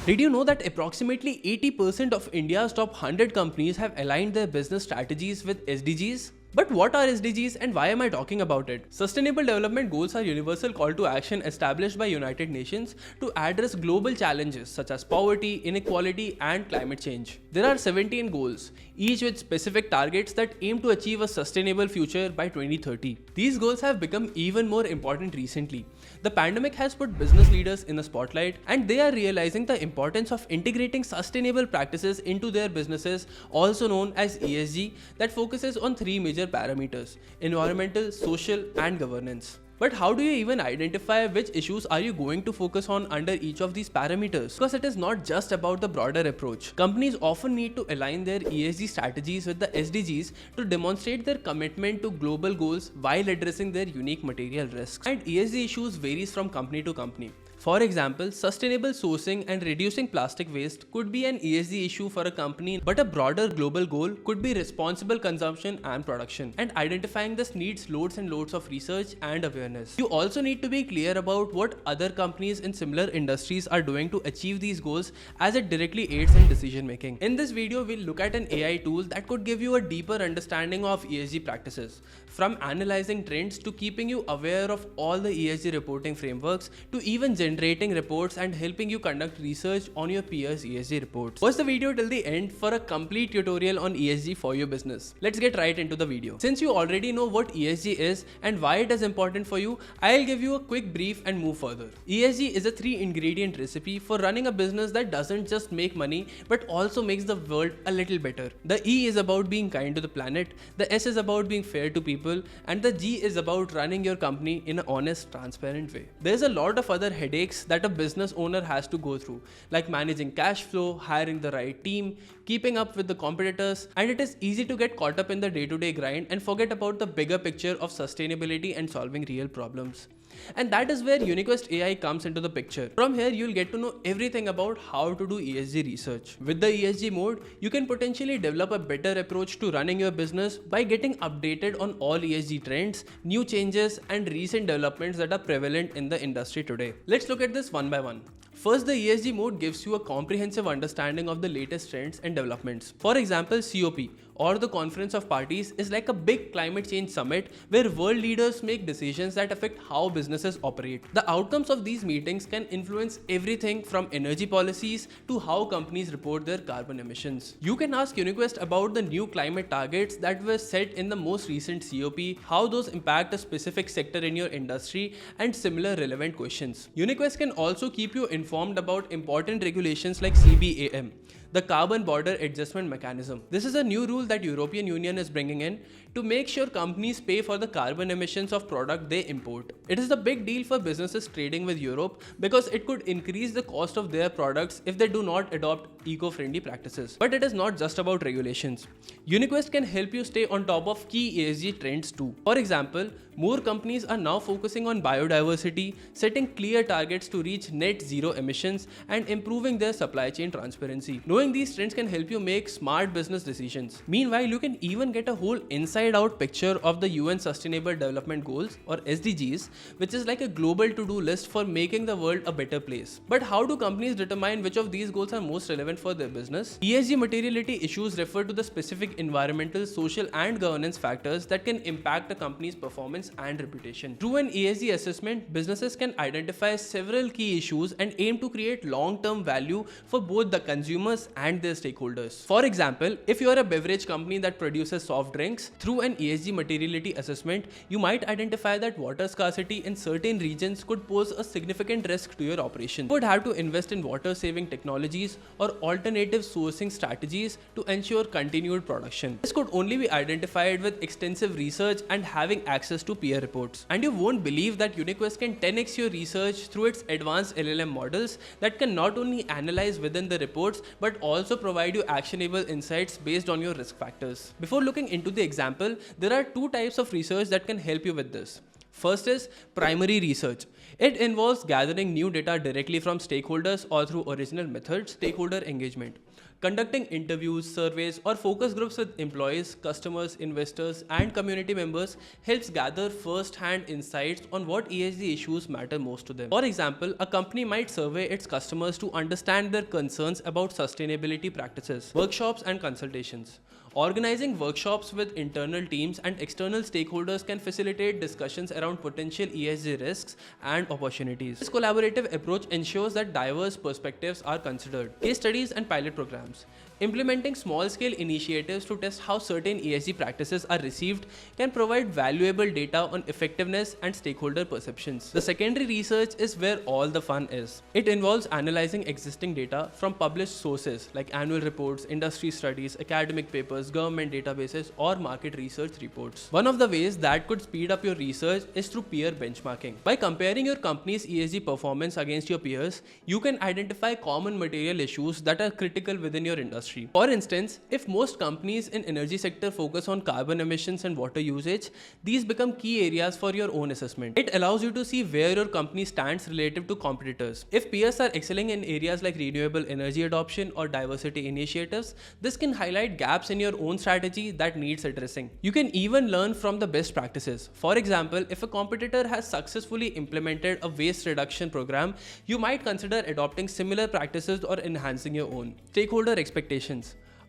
Did you know that approximately 80% of India's top 100 companies have aligned their business strategies with SDGs? But what are SDGs and why am I talking about it? Sustainable Development Goals are universal call to action established by United Nations to address global challenges such as poverty, inequality, and climate change. There are 17 goals, each with specific targets that aim to achieve a sustainable future by 2030. These goals have become even more important recently. The pandemic has put business leaders in the spotlight, and they are realizing the importance of integrating sustainable practices into their businesses, also known as ESG, that focuses on three major parameters: environmental, social, and governance. But how do you even identify which issues are you going to focus on under each of these parameters? Because it is not just about the broader approach. Companies often need to align their ESG strategies with the SDGs to demonstrate their commitment to global goals while addressing their unique material risks. And ESG issues varies from company to company. For example, sustainable sourcing and reducing plastic waste could be an ESG issue for a company, but a broader global goal could be responsible consumption and production. And identifying this needs loads and loads of research and awareness. You also need to be clear about what other companies in similar industries are doing to achieve these goals, as it directly aids in decision making. In this video, we'll look at an AI tool that could give you a deeper understanding of ESG practices, from analyzing trends to keeping you aware of all the ESG reporting frameworks to even generating reports and helping you conduct research on your peers' ESG reports. Watch the video till the end for a complete tutorial on ESG for your business. Let's get right into the video. Since you already know what ESG is and why it is important for you, I'll give you a quick brief and move further. ESG is a 3-ingredient recipe for running a business that doesn't just make money but also makes the world a little better. The E is about being kind to the planet, the S is about being fair to people, and the G is about running your company in an honest, transparent way. There's a lot of other headaches that a business owner has to go through, like managing cash flow, hiring the right team, keeping up with the competitors, and it is easy to get caught up in the day-to-day grind and forget about the bigger picture of sustainability and solving real problems. And that is where UniQuest AI comes into the picture. From here, you'll get to know everything about how to do ESG research. With the ESG mode, you can potentially develop a better approach to running your business by getting updated on all ESG trends, new changes, and recent developments that are prevalent in the industry today. Let's look at this one by one. First, the ESG mode gives you a comprehensive understanding of the latest trends and developments. For example, COP, or the Conference of Parties, is like a big climate change summit where world leaders make decisions that affect how businesses operate. The outcomes of these meetings can influence everything from energy policies to how companies report their carbon emissions. You can ask UniQuest about the new climate targets that were set in the most recent COP, how those impact a specific sector in your industry, and similar relevant questions. UniQuest can also keep you informed about important regulations like CBAM, the Carbon Border Adjustment Mechanism. This is a new rule that European Union is bringing in to make sure companies pay for the carbon emissions of product they import. It is a big deal for businesses trading with Europe because it could increase the cost of their products if they do not adopt eco-friendly practices. But it is not just about regulations. UniQuest can help you stay on top of key ESG trends too. For example, more companies are now focusing on biodiversity, setting clear targets to reach net zero emissions, and improving their supply chain transparency. Knowing these trends can help you make smart business decisions. Meanwhile, you can even get a whole inside-out picture of the UN Sustainable Development Goals, or SDGs, which is like a global to-do list for making the world a better place. But how do companies determine which of these goals are most relevant for their business? ESG materiality issues refer to the specific environmental, social, and governance factors that can impact a company's performance and reputation. Through an ESG assessment, businesses can identify several key issues and aim to create long-term value for both the consumers and their stakeholders. For example, if you are a beverage company that produces soft drinks, through an ESG materiality assessment, you might identify that water scarcity in certain regions could pose a significant risk to your operation. You would have to invest in water-saving technologies or alternative sourcing strategies to ensure continued production. This could only be identified with extensive research and having access to peer reports. And you won't believe that UniQuest can 10x your research through its advanced LLM models that can not only analyze within the reports but also provide you actionable insights based on your risk factors. Before looking into the example, there are two types of research that can help you with this. First is primary research. It involves gathering new data directly from stakeholders or through original methods, stakeholder engagement. Conducting interviews, surveys, or focus groups with employees, customers, investors, and community members helps gather first-hand insights on what ESG issues matter most to them. For example, a company might survey its customers to understand their concerns about sustainability practices, workshops, and consultations. Organizing workshops with internal teams and external stakeholders can facilitate discussions around potential ESG risks and opportunities. This collaborative approach ensures that diverse perspectives are considered. Case studies and pilot programs. Implementing small-scale initiatives to test how certain ESG practices are received can provide valuable data on effectiveness and stakeholder perceptions. The secondary research is where all the fun is. It involves analyzing existing data from published sources like annual reports, industry studies, academic papers, government databases, or market research reports. One of the ways that could speed up your research is through peer benchmarking. By comparing your company's ESG performance against your peers, you can identify common material issues that are critical within your industry. For instance, if most companies in energy sector focus on carbon emissions and water usage, these become key areas for your own assessment. It allows you to see where your company stands relative to competitors. If peers are excelling in areas like renewable energy adoption or diversity initiatives, this can highlight gaps in your own strategy that needs addressing. You can even learn from the best practices. For example, if a competitor has successfully implemented a waste reduction program, you might consider adopting similar practices or enhancing your own. Stakeholder expectations.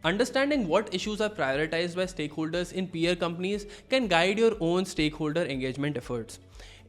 Understanding what issues are prioritized by stakeholders in peer companies can guide your own stakeholder engagement efforts.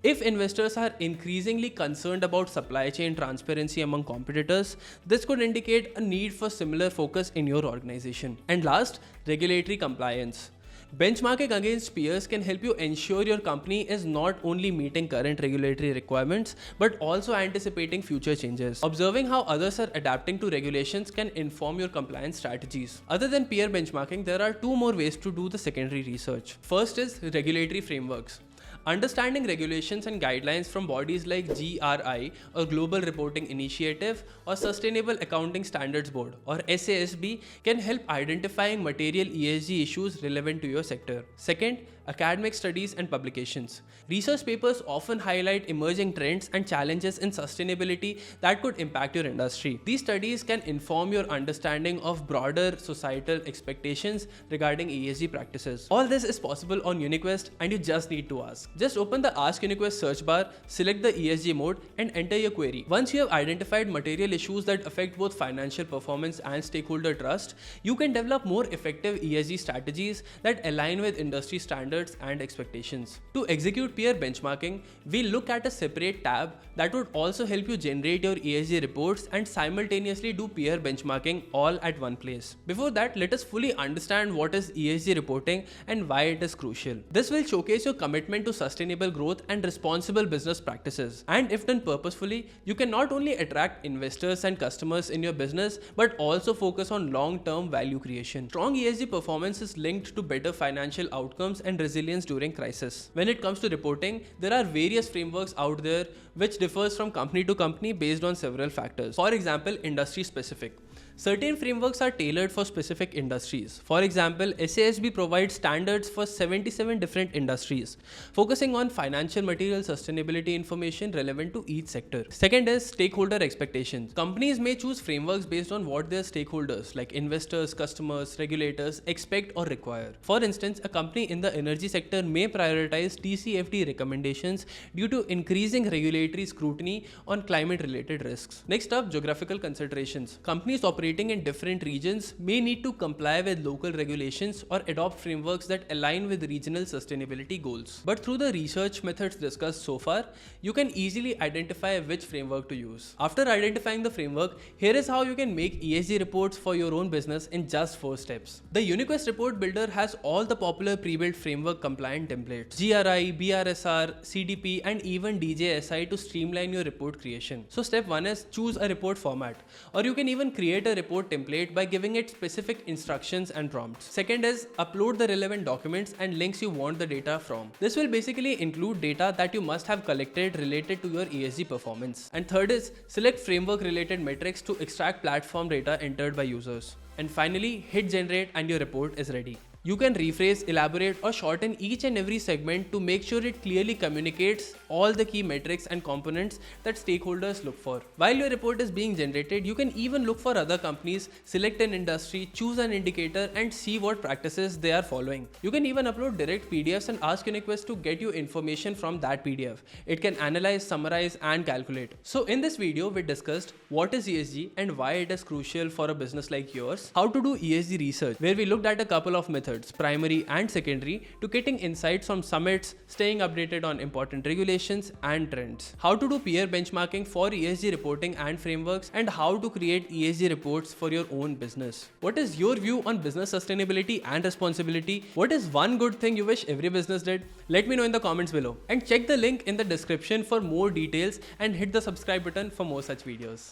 If investors are increasingly concerned about supply chain transparency among competitors, this could indicate a need for similar focus in your organization. And last, regulatory compliance. Benchmarking against peers can help you ensure your company is not only meeting current regulatory requirements, but also anticipating future changes. Observing how others are adapting to regulations can inform your compliance strategies. Other than peer benchmarking, there are two more ways to do the secondary research. First is regulatory frameworks. Understanding regulations and guidelines from bodies like GRI or Global Reporting Initiative or Sustainable Accounting Standards Board or SASB can help identifying material ESG issues relevant to your sector. Second, academic studies and publications. Research papers often highlight emerging trends and challenges in sustainability that could impact your industry. These studies can inform your understanding of broader societal expectations regarding ESG practices. All this is possible on UniQuest, and you just need to ask. Just open the Ask UniQuest search bar, select the ESG mode, and enter your query. Once you have identified material issues that affect both financial performance and stakeholder trust, you can develop more effective ESG strategies that align with industry standards and expectations. To execute peer benchmarking, we look at a separate tab that would also help you generate your ESG reports and simultaneously do peer benchmarking all at one place. Before that, let us fully understand what is ESG reporting and why it is crucial. This will showcase your commitment to sustainable growth and responsible business practices. And if done purposefully, you can not only attract investors and customers in your business, but also focus on long-term value creation. Strong ESG performance is linked to better financial outcomes and resilience during crisis. When it comes to reporting, there are various frameworks out there which differs from company to company based on several factors. For example, industry specific. Certain frameworks are tailored for specific industries. For example, SASB provides standards for 77 different industries, focusing on financial material sustainability information relevant to each sector. Second is stakeholder expectations. Companies may choose frameworks based on what their stakeholders like investors, customers, regulators expect or require. For instance, a company in the energy sector may prioritize TCFD recommendations due to increasing regulatory scrutiny on climate-related risks. Next up, geographical considerations. Companies operating in different regions may need to comply with local regulations or adopt frameworks that align with regional sustainability goals. But through the research methods discussed so far, you can easily identify which framework to use. After identifying the framework, here is how you can make ESG reports for your own business in just 4 steps. The UniQuest report builder has all the popular pre-built framework compliant templates, GRI, BRSR, CDP, and even DJSI to streamline your report creation. So step 1 is choose a report format, or you can even create a report template by giving it specific instructions and prompts. Second is upload the relevant documents and links you want the data from. This will basically include data that you must have collected related to your ESG performance. And third is select framework related metrics to extract platform data entered by users. And finally, hit generate and your report is ready. You can rephrase, elaborate, or shorten each and every segment to make sure it clearly communicates all the key metrics and components that stakeholders look for. While your report is being generated, you can even look for other companies, select an industry, choose an indicator, and see what practices they are following. You can even upload direct PDFs and ask UniQuest to get you information from that PDF. It can analyze, summarize, and calculate. So in this video, we discussed what is ESG and why it is crucial for a business like yours, how to do ESG research, where we looked at a couple of methods, primary and secondary, to getting insights from summits, staying updated on important regulations and trends, how to do peer benchmarking for ESG reporting and frameworks, and how to create ESG reports for your own business. What is your view on business sustainability and responsibility? What is one good thing you wish every business did? Let me know in the comments below, and check the link in the description for more details and hit the subscribe button for more such videos.